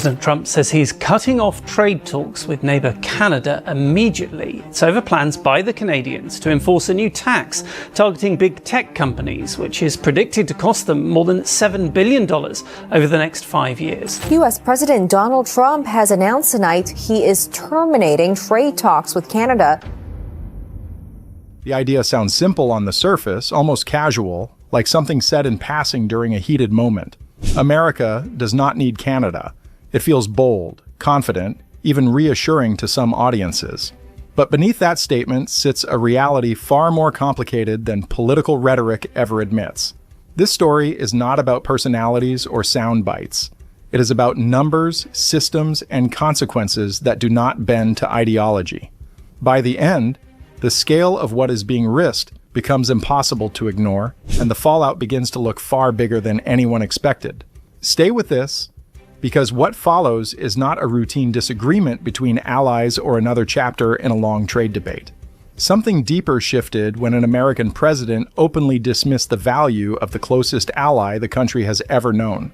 President Trump says he's cutting off trade talks with neighbour Canada immediately. It's over plans by the Canadians to enforce a new tax targeting big tech companies, which is predicted to cost them more than $7 billion over the next 5 years. U.S. President Donald Trump has announced tonight he is terminating trade talks with Canada. The idea sounds simple on the surface, almost casual, like something said in passing during a heated moment. America does not need Canada. It feels bold, confident, even reassuring to some audiences. But beneath that statement sits a reality far more complicated than political rhetoric ever admits. This story is not about personalities or sound bites. It is about numbers, systems, and consequences that do not bend to ideology. By the end, the scale of what is being risked becomes impossible to ignore, and the fallout begins to look far bigger than anyone expected. Stay with this, because what follows is not a routine disagreement between allies or another chapter in a long trade debate. Something deeper shifted when an American president openly dismissed the value of the closest ally the country has ever known.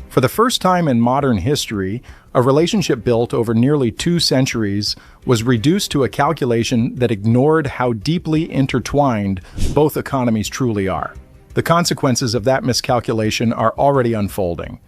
For the first time in modern history, a relationship built over nearly 2 centuries was reduced to a calculation that ignored how deeply intertwined both economies truly are. The consequences of that miscalculation are already unfolding,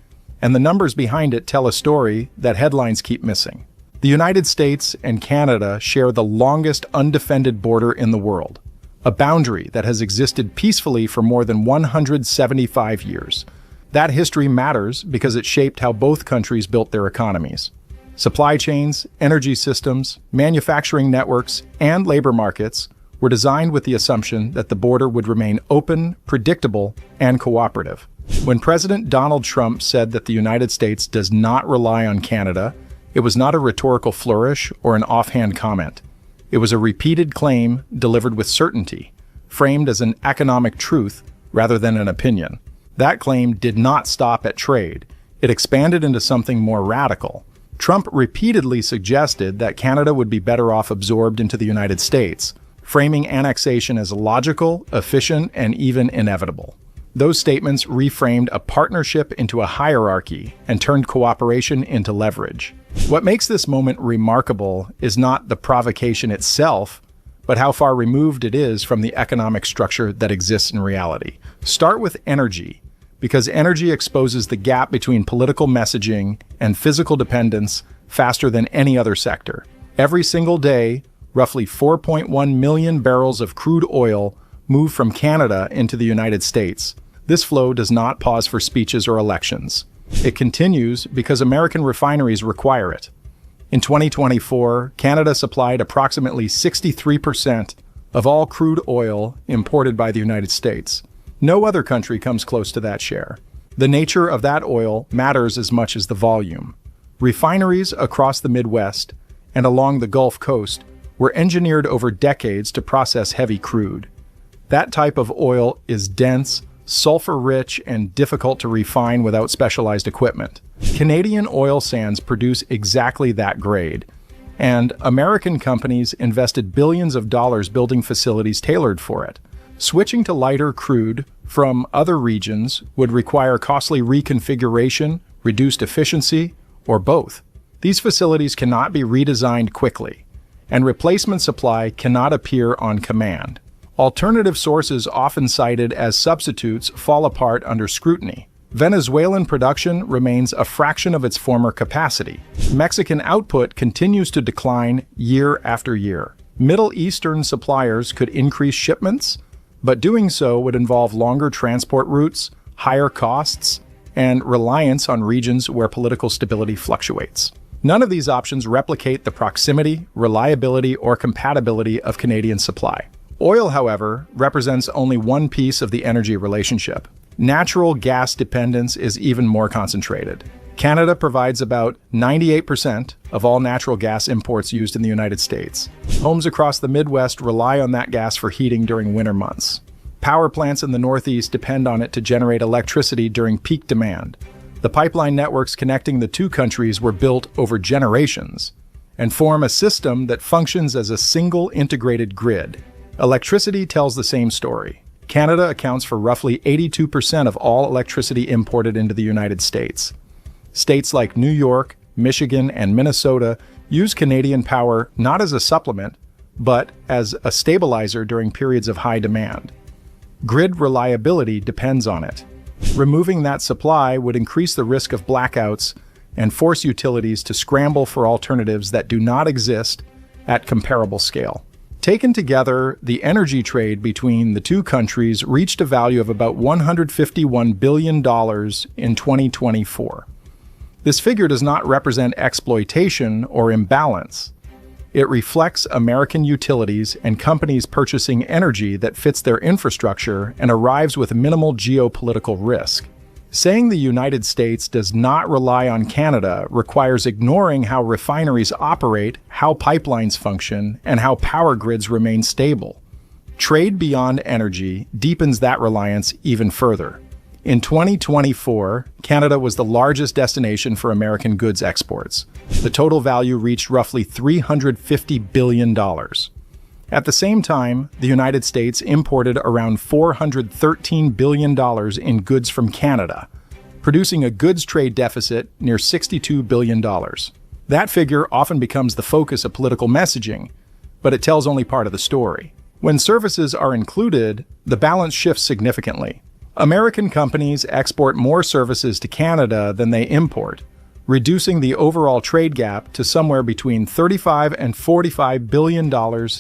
and the numbers behind it tell a story that headlines keep missing. The United States and Canada share the longest undefended border in the world, a boundary that has existed peacefully for more than 175 years. That history matters because it shaped how both countries built their economies. Supply chains, energy systems, manufacturing networks, and labor markets were designed with the assumption that the border would remain open, predictable, and cooperative. When President Donald Trump said that the United States does not rely on Canada, it was not a rhetorical flourish or an offhand comment. It was a repeated claim delivered with certainty, framed as an economic truth rather than an opinion. That claim did not stop at trade. It expanded into something more radical. Trump repeatedly suggested that Canada would be better off absorbed into the United States, framing annexation as logical, efficient, and even inevitable. Those statements reframed a partnership into a hierarchy and turned cooperation into leverage. What makes this moment remarkable is not the provocation itself, but how far removed it is from the economic structure that exists in reality. Start with energy, because energy exposes the gap between political messaging and physical dependence faster than any other sector. Every single day, roughly 4.1 million barrels of crude oil move from Canada into the United States. This flow does not pause for speeches or elections. It continues because American refineries require it. In 2024, Canada supplied approximately 63% of all crude oil imported by the United States. No other country comes close to that share. The nature of that oil matters as much as the volume. Refineries across the Midwest and along the Gulf Coast were engineered over decades to process heavy crude. That type of oil is dense, sulfur-rich, and difficult to refine without specialized equipment. Canadian oil sands produce exactly that grade, and American companies invested billions of dollars building facilities tailored for it. Switching to lighter crude from other regions would require costly reconfiguration, reduced efficiency, or both. These facilities cannot be redesigned quickly, and replacement supply cannot appear on command. Alternative sources often cited as substitutes fall apart under scrutiny. Venezuelan production remains a fraction of its former capacity. Mexican output continues to decline year after year. Middle Eastern suppliers could increase shipments, but doing so would involve longer transport routes, higher costs, and reliance on regions where political stability fluctuates. None of these options replicate the proximity, reliability, or compatibility of Canadian supply. Oil, however, represents only one piece of the energy relationship. Natural gas dependence is even more concentrated. Canada provides about 98% of all natural gas imports used in the United States. Homes across the Midwest rely on that gas for heating during winter months. Power plants in the Northeast depend on it to generate electricity during peak demand. The pipeline networks connecting the two countries were built over generations and form a system that functions as a single integrated grid. Electricity tells the same story. Canada accounts for roughly 82% of all electricity imported into the United States. States like New York, Michigan, and Minnesota use Canadian power not as a supplement, but as a stabilizer during periods of high demand. Grid reliability depends on it. Removing that supply would increase the risk of blackouts and force utilities to scramble for alternatives that do not exist at comparable scale. Taken together, the energy trade between the two countries reached a value of about $151 billion in 2024. This figure does not represent exploitation or imbalance. It reflects American utilities and companies purchasing energy that fits their infrastructure and arrives with minimal geopolitical risk. Saying the United States does not rely on Canada requires ignoring how refineries operate, how pipelines function, and how power grids remain stable. Trade beyond energy deepens that reliance even further. In 2024, Canada was the largest destination for American goods exports. The total value reached roughly $350 billion. At the same time, the United States imported around $413 billion in goods from Canada, producing a goods trade deficit near $62 billion. That figure often becomes the focus of political messaging, but it tells only part of the story. When services are included, the balance shifts significantly. American companies export more services to Canada than they import, reducing the overall trade gap to somewhere between $35 and $45 billion,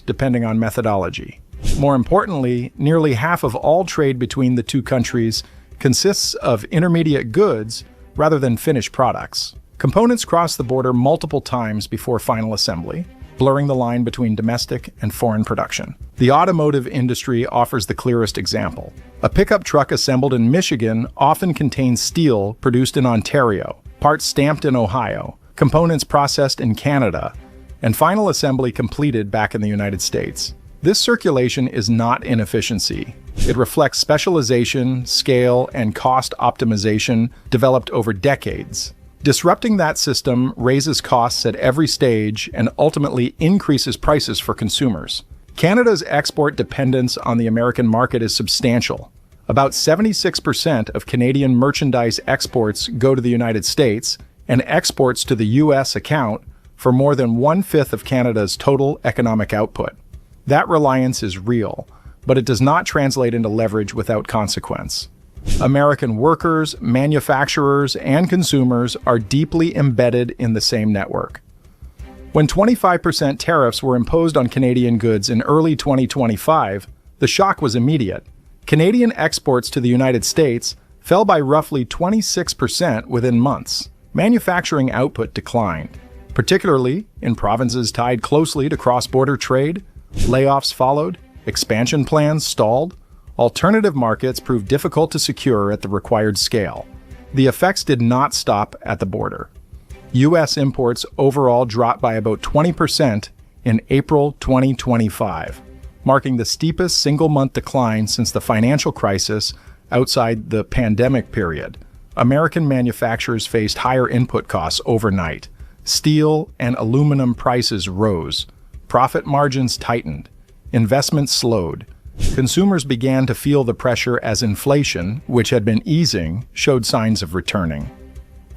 depending on methodology. More importantly, nearly half of all trade between the two countries consists of intermediate goods rather than finished products. Components cross the border multiple times before final assembly, blurring the line between domestic and foreign production. The automotive industry offers the clearest example. A pickup truck assembled in Michigan often contains steel produced in Ontario, parts stamped in Ohio, components processed in Canada, and final assembly completed back in the United States. This circulation is not inefficiency. It reflects specialization, scale, and cost optimization developed over decades. Disrupting that system raises costs at every stage and ultimately increases prices for consumers. Canada's export dependence on the American market is substantial. About 76% of Canadian merchandise exports go to the United States, and exports to the U.S. account for more than 1/5 of Canada's total economic output. That reliance is real, but it does not translate into leverage without consequence. American workers, manufacturers, and consumers are deeply embedded in the same network. When 25% tariffs were imposed on Canadian goods in early 2025, the shock was immediate. Canadian exports to the United States fell by roughly 26% within months. Manufacturing output declined, particularly in provinces tied closely to cross-border trade. Layoffs followed, expansion plans stalled, alternative markets proved difficult to secure at the required scale. The effects did not stop at the border. U.S. imports overall dropped by about 20% in April 2025, marking the steepest single-month decline since the financial crisis outside the pandemic period. American manufacturers faced higher input costs overnight. Steel and aluminum prices rose. Profit margins tightened. Investments slowed. Consumers began to feel the pressure as inflation, which had been easing, showed signs of returning.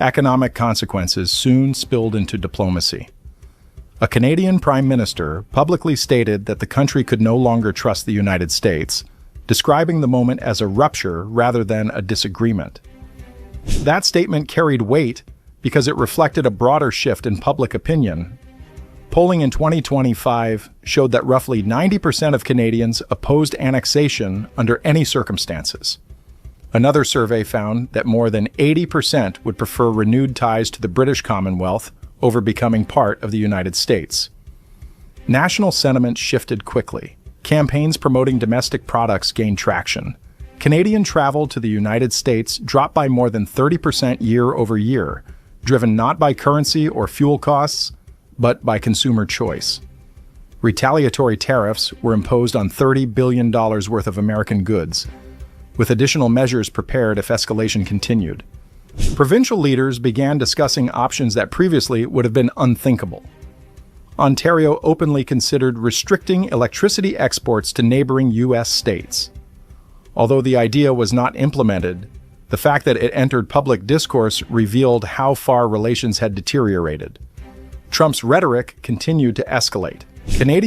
Economic consequences soon spilled into diplomacy. A Canadian Prime Minister publicly stated that the country could no longer trust the United States, describing the moment as a rupture rather than a disagreement. That statement carried weight because it reflected a broader shift in public opinion. Polling in 2025 showed that roughly 90% of Canadians opposed annexation under any circumstances. Another survey found that more than 80% would prefer renewed ties to the British Commonwealth over becoming part of the United States. National sentiment shifted quickly. Campaigns promoting domestic products gained traction. Canadian travel to the United States dropped by more than 30% year over year, driven not by currency or fuel costs, but by consumer choice. Retaliatory tariffs were imposed on $30 billion worth of American goods, with additional measures prepared if escalation continued. Provincial leaders began discussing options that previously would have been unthinkable. Ontario openly considered restricting electricity exports to neighboring U.S. states. Although the idea was not implemented, The fact that it entered public discourse revealed how far relations had deteriorated. Trump's rhetoric continued to escalate. Canadian